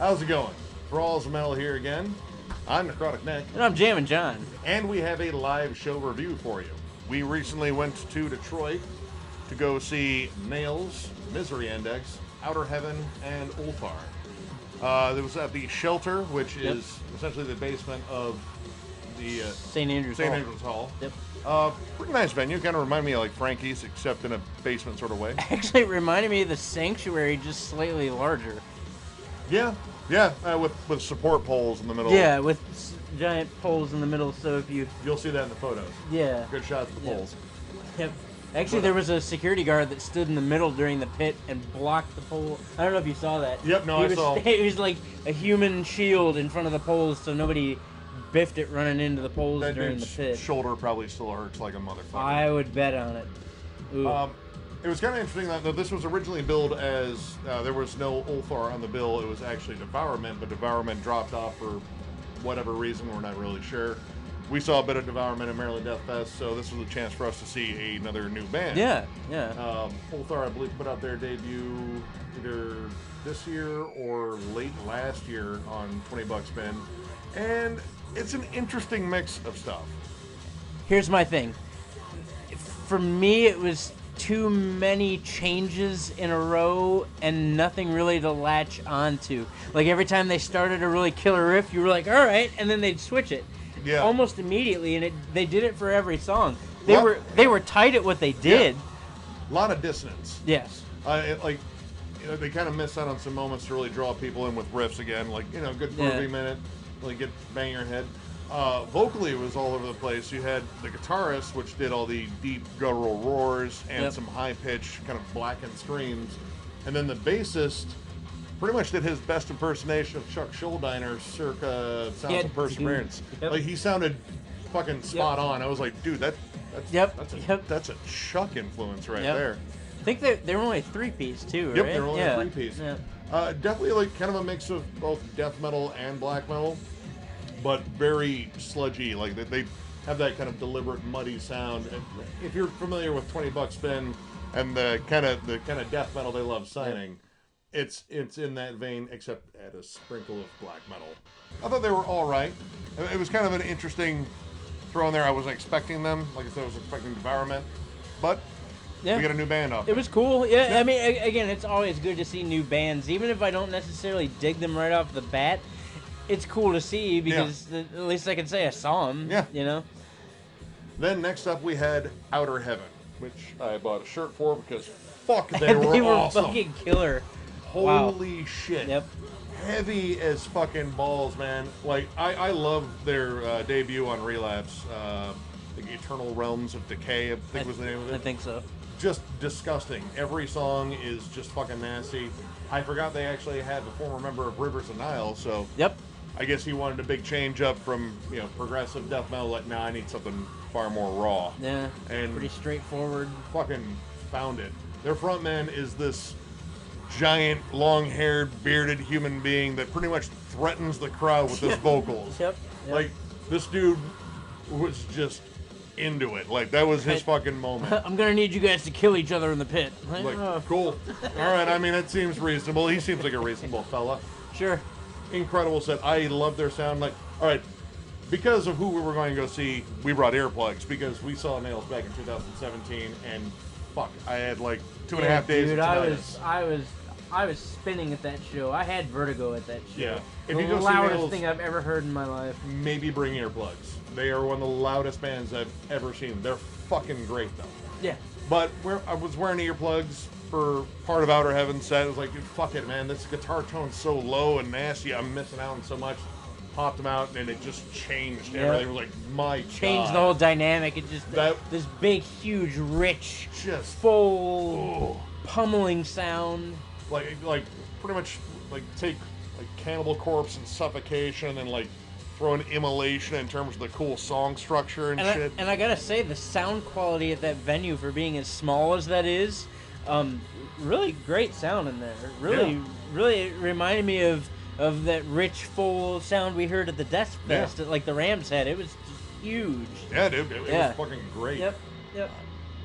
How's it going? Thralls Metal here again. I'm Necrotic Nick. And I'm Jammin John. And we have a live show review for you. We recently went to Detroit to go see Nails, Misery Index, Outer Heaven, and Ulthar. It was at the Shelter, which is essentially the basement of the St. Andrew's Hall. Yep. Pretty nice venue. Kind of reminded me of like Frankie's, except in a basement sort of way. Actually, it reminded me of the Sanctuary, just slightly larger. Yeah, with support poles in the middle. Yeah, with giant poles in the middle, so if You'll see that in the photos. Yeah. Good shots of the poles. Yep. Actually, there was a security guard that stood in the middle during the pit and blocked the pole. I don't know if you saw that. Yep, no, I saw. It was like a human shield in front of the poles, so nobody biffed it running into the poles That during the dude's pit. shoulder probably still hurts like a motherfucker. I would bet on it. Ooh. It was kind of interesting that this was originally billed as there was no Ulthar on the bill. It was actually Devourment, but Devourment dropped off for whatever reason. We're not really sure. We saw a bit of Devourment at Maryland Deathfest, so this was a chance for us to see another new band. Yeah. Ulthar, I believe, put out their debut either this year or late last year on 20 Bucks Spin, and it's an interesting mix of stuff. Here's my thing. For me, it was too many changes in a row and nothing really to latch onto. Like every time they started a really killer riff, you were like, all right, and then they'd switch it. Yeah. Almost immediately, and they did it for every song. They were tight at what they did. Yeah. A lot of dissonance. Yes. They kind of missed out on some moments to really draw people in with riffs again, like, good groovy minute, really get bang your head. Vocally, it was all over the place. You had the guitarist, which did all the deep guttural roars and some high-pitched kind of blackened screams. And then the bassist pretty much did his best impersonation of Chuck Schuldiner circa Sounds of Perseverance. Like, he sounded fucking spot on. I was like, dude, that's a Chuck influence right there. I think they were only a three-piece, too, right? Yep, they were only a three-piece. Yeah. Definitely like kind of a mix of both death metal and black metal, but very sludgy. Like they have that kind of deliberate, muddy sound. And if you're familiar with 20 Bucks Spin and the kind of death metal they love signing, it's in that vein, except add a sprinkle of black metal. I thought they were all right. It was kind of an interesting throw in there. I wasn't expecting them. Like I said, I was expecting Devourment, but we got a new band off. It was cool. Yeah, I mean, again, it's always good to see new bands, even if I don't necessarily dig them right off the bat. It's cool to see because at least I can say I saw them. Yeah. Then next up we had Outer Heaven, which I bought a shirt for because fuck, they were awesome. Fucking killer. Holy shit. Yep. Heavy as fucking balls, man. Like I love their debut on Relapse. The Eternal Realms of Decay, I think was the name of it. I think so. Just disgusting. Every song is just fucking nasty. I forgot they actually had a former member of Rivers of Nile, so I guess he wanted a big change up from progressive death metal. Like, nah, I need something far more raw. Yeah, and pretty straightforward. Fucking found it. Their frontman is this giant, long-haired, bearded human being that pretty much threatens the crowd with his vocals. Yep. Like, this dude was just into it. Like, that was his fucking moment. I'm gonna need you guys to kill each other in the pit. Like, cool. All right, I mean, it seems reasonable. He seems like a reasonable fella. Sure. Incredible set. I love their sound. Like, all right, because of who we were going to go see, we brought earplugs because we saw Nails back in 2017, and fuck, I had like 2.5 days. Dude, of I was spinning at that show. I had vertigo at that show. Yeah, if you go see loudest Nails, thing I've ever heard in my life. Maybe bring earplugs. They are one of the loudest bands I've ever seen. They're fucking great though. Yeah. But I was wearing earplugs for part of Outer Heaven set. It was like, dude, fuck it, man. This guitar tone's so low and nasty. I'm missing out on so much. Popped them out, and it just changed everything. It was like, my God. Changed the whole dynamic. It just, this big, huge, rich, just full, pummeling sound. Like pretty much, like, take, like, Cannibal Corpse and Suffocation and, like, throw an immolation in terms of the cool song structure and shit. And I gotta say, the sound quality at that venue for being as small as that is, really great sound in there. Really it reminded me of that rich, full sound we heard at the Deathfest, like the Rams had. It was just huge. Yeah, dude, it was fucking great. Yep.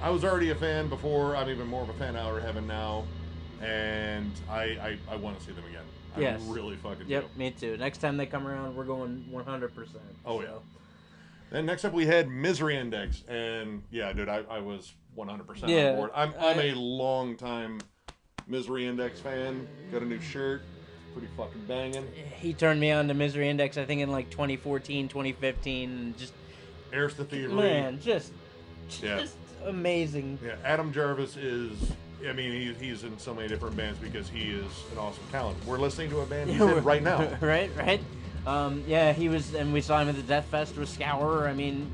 I was already a fan before. I'm even more of a fan of Outer Heaven now, and I want to see them again. Yes. I really fucking Yep, do. me too. Next time they come around, we're going 100%. Oh, yeah. Then next up we had Misery Index, and yeah, dude, I was 100% on board. I'm a long time Misery Index fan. Got a new shirt, pretty fucking banging. He turned me on to Misery Index, I think, in like 2014, 2015, and just Heirs to Thievery. Man, just amazing. Yeah, Adam Jarvis is. I mean, he's in so many different bands because he is an awesome talent. We're listening to a band he's in right now. Right. Yeah, he was, and we saw him at the Deathfest with Scour. I mean,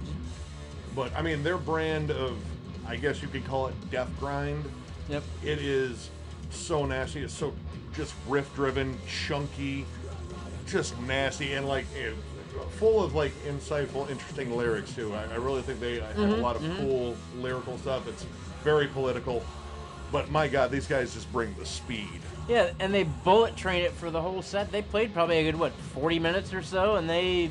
but I mean, their brand of, I guess you could call it death grind. Yep. It is so nasty. It's so just riff driven, chunky, just nasty, and like full of like insightful, interesting lyrics too. I really think they have a lot of cool lyrical stuff. It's very political, but my God, these guys just bring the speed. Yeah, and they bullet train it for the whole set. They played probably a good 40 minutes or so, and there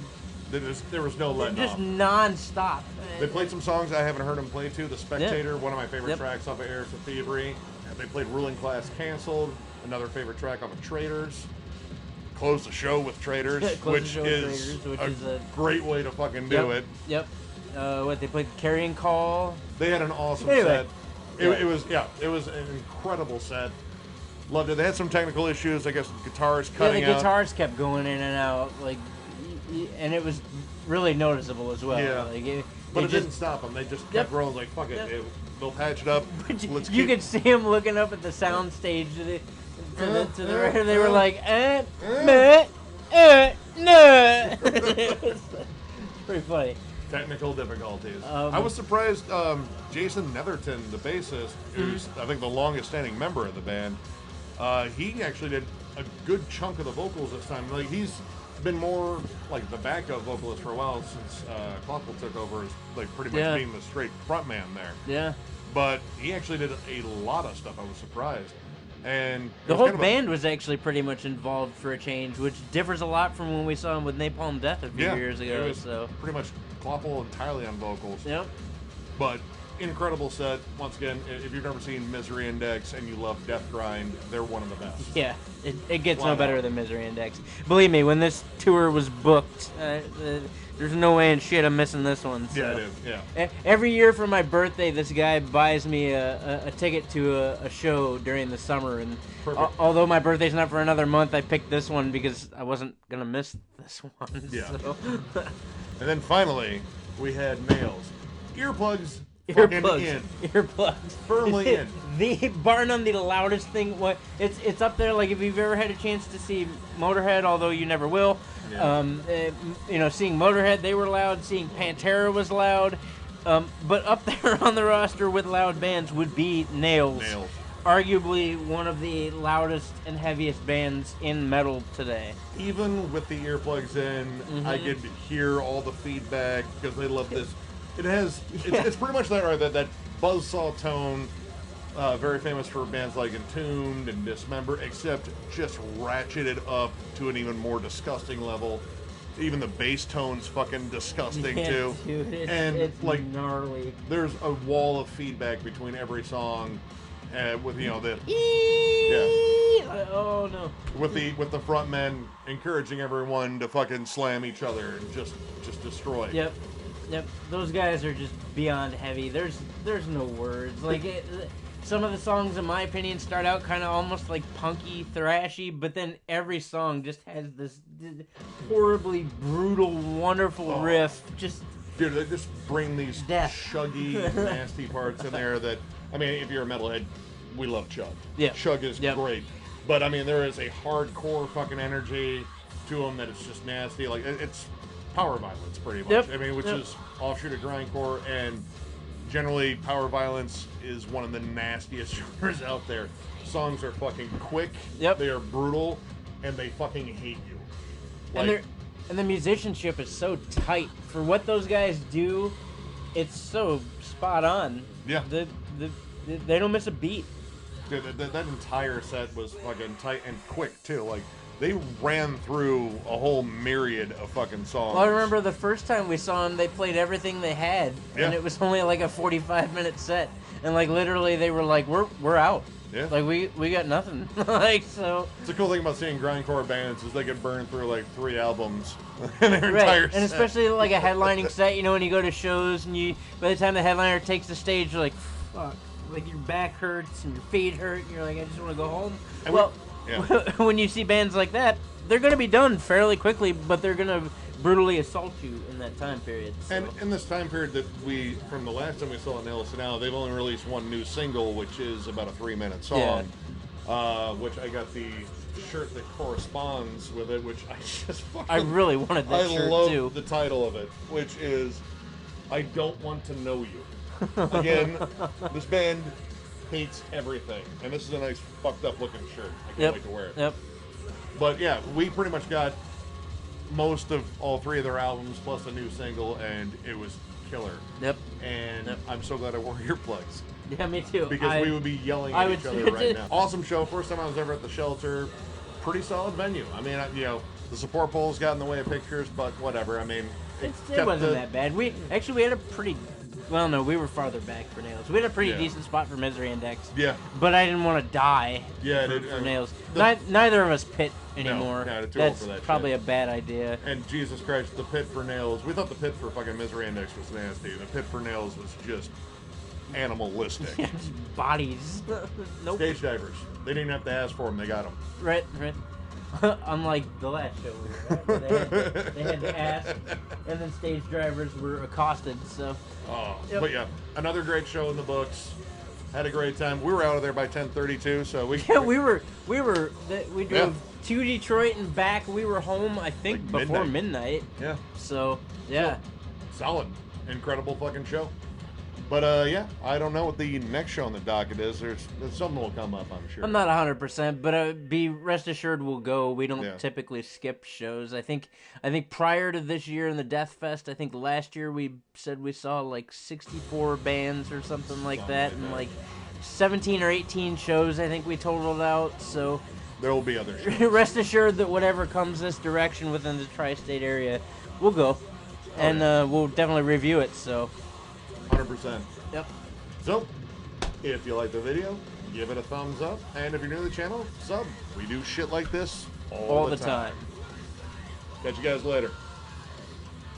was no letting just off. Non-stop. They played some songs I haven't heard them play too. The Spectator, one of my favorite tracks off of Heirs to Thievery. They played Ruling Class Canceled, another favorite track off of Traitors. Closed the show with Traitors, which is a great way to fucking do it. Yep. They played Carrion Call. They had an awesome set. It was an incredible set. Loved it. They had some technical issues, I guess, with guitars cutting out. Yeah, the guitars kept going in and out, and it was really noticeable as well. Yeah. But it didn't stop them. They just kept rolling like, fuck it. They'll patch it up. You could see them looking up at the sound stage to the right. They were like, no. It's pretty funny. Technical difficulties. I was surprised Jason Netherton, the bassist, who's I think the longest standing member of the band, he actually did a good chunk of the vocals this time. Like he's been more like the backup vocalist for a while since Clockle took over as like pretty much being the straight frontman there. Yeah. But he actually did a lot of stuff. I was surprised. And the whole band was actually pretty much involved for a change, which differs a lot from when we saw him with Napalm Death a few years ago. It was pretty much Clockle entirely on vocals. Yep. But incredible set. Once again, if you've never seen Misery Index and you love Death Grind, they're one of the best. Yeah, it gets no better than Misery Index. Believe me, when this tour was booked, there's no way in shit I'm missing this one. So. Yeah, it is. Yeah. Every year for my birthday, this guy buys me a ticket to a show during the summer, and although my birthday's not for another month, I picked this one because I wasn't gonna miss this one. Yeah. So. And then finally, we had Nails. Earplugs. Earplugs. Firmly in. The bar none the loudest thing. It's up there. Like if you've ever had a chance to see Motorhead, although you never will. Yeah. Seeing Motorhead, they were loud. Seeing Pantera was loud. But up there on the roster with loud bands would be Nails. Arguably one of the loudest and heaviest bands in metal today. Even with the earplugs in, I could hear all the feedback because they love this. It's pretty much that buzzsaw tone, very famous for bands like Entombed and Dismember, except just ratcheted up to an even more disgusting level. Even the bass tone's fucking disgusting too. Dude, it's like gnarly. There's a wall of feedback between every song, with the oh no. With the front men encouraging everyone to fucking slam each other and just destroy. Yep. Those guys are just beyond heavy. There's no words. Like some of the songs, in my opinion, start out kind of almost like punky, thrashy, but then every song just has this horribly brutal, wonderful riff. Dude, they just bring these chuggy, nasty parts in there that, I mean, if you're a metalhead, we love chug. Yeah. Chug is great. But, I mean, there is a hardcore fucking energy to them that is just nasty. Like, it's power violence, pretty much. I mean, which is offshoot of grindcore, and generally, power violence is one of the nastiest genres out there. Songs are fucking quick, they are brutal, and they fucking hate you. Like, and the musicianship is so tight. For what those guys do, it's so spot on. Yeah. They don't miss a beat. Dude, that entire set was fucking tight and quick, too. Like, they ran through a whole myriad of fucking songs. Well, I remember the first time we saw them, they played everything they had, and it was only like a 45-minute set, and like literally they were like, "We're out." Yeah. Like we got nothing. Like so. It's a cool thing about seeing grindcore bands is they can burn through like 3 albums in their entire set. And especially like a headlining set, you know, when you go to shows and you, by the time the headliner takes the stage, you're like, fuck, like your back hurts and your feet hurt, and you're like, I just want to go home. And well, yeah. When you see bands like that, they're gonna be done fairly quickly, but they're gonna brutally assault you in that time period. So. And in this time period that from the last time we saw it, Nails to Now, they've only released one new single, which is about a 3-minute song. Yeah. Which I got the shirt that corresponds with it, which I just fucking... I really wanted that shirt, too. I love the title of it, which is, I Don't Want to Know You. Again, this band hates everything. And this is a nice, fucked up looking shirt. I can't wait to wear it. Yep. But yeah, we pretty much got most of all 3 of their albums plus a new single, and it was killer. Yep. And I'm so glad I wore earplugs. Yeah, me too. Because we would be yelling at each other right now. Awesome show. First time I was ever at the Shelter. Pretty solid venue. I mean, you know, the support poles got in the way of pictures, but whatever. I mean, it wasn't that bad. We had a pretty... Well, no, we were farther back for Nails. We had a pretty decent spot for Misery Index. Yeah. But I didn't want to die for Nails. Neither of us pit anymore. No, too That's old for that probably shit. a bad idea. And Jesus Christ, the pit for Nails. We thought the pit for fucking Misery Index was nasty. The pit for Nails was just animalistic. Yeah, just bodies. Nope. Stage divers. They didn't have to ask for them. They got them. Right. Unlike the last show we were at, where they had to ask, and then stage drivers were accosted. So. Oh, but yeah, another great show in the books. Had a great time. We were out of there by 10:32, so we. Yeah, we drove to Detroit and back. We were home, I think, like before midnight. Yeah. So yeah. Solid, incredible fucking show. But yeah, I don't know what the next show on the docket is. There's something will come up, I'm sure. I'm not 100%, but be rest assured we'll go. We don't typically skip shows. I think prior to this year in the Deathfest, I think last year we said we saw like 64 bands or something like that, and like 17 or 18 shows I think we totaled out. So there will be other shows. Rest assured that whatever comes this direction within the tri-state area, we'll go, and we'll definitely review it. So. 100%. Yep. So, if you like the video, give it a thumbs up. And if you're new to the channel, sub. We do shit like this all the time. Catch you guys later.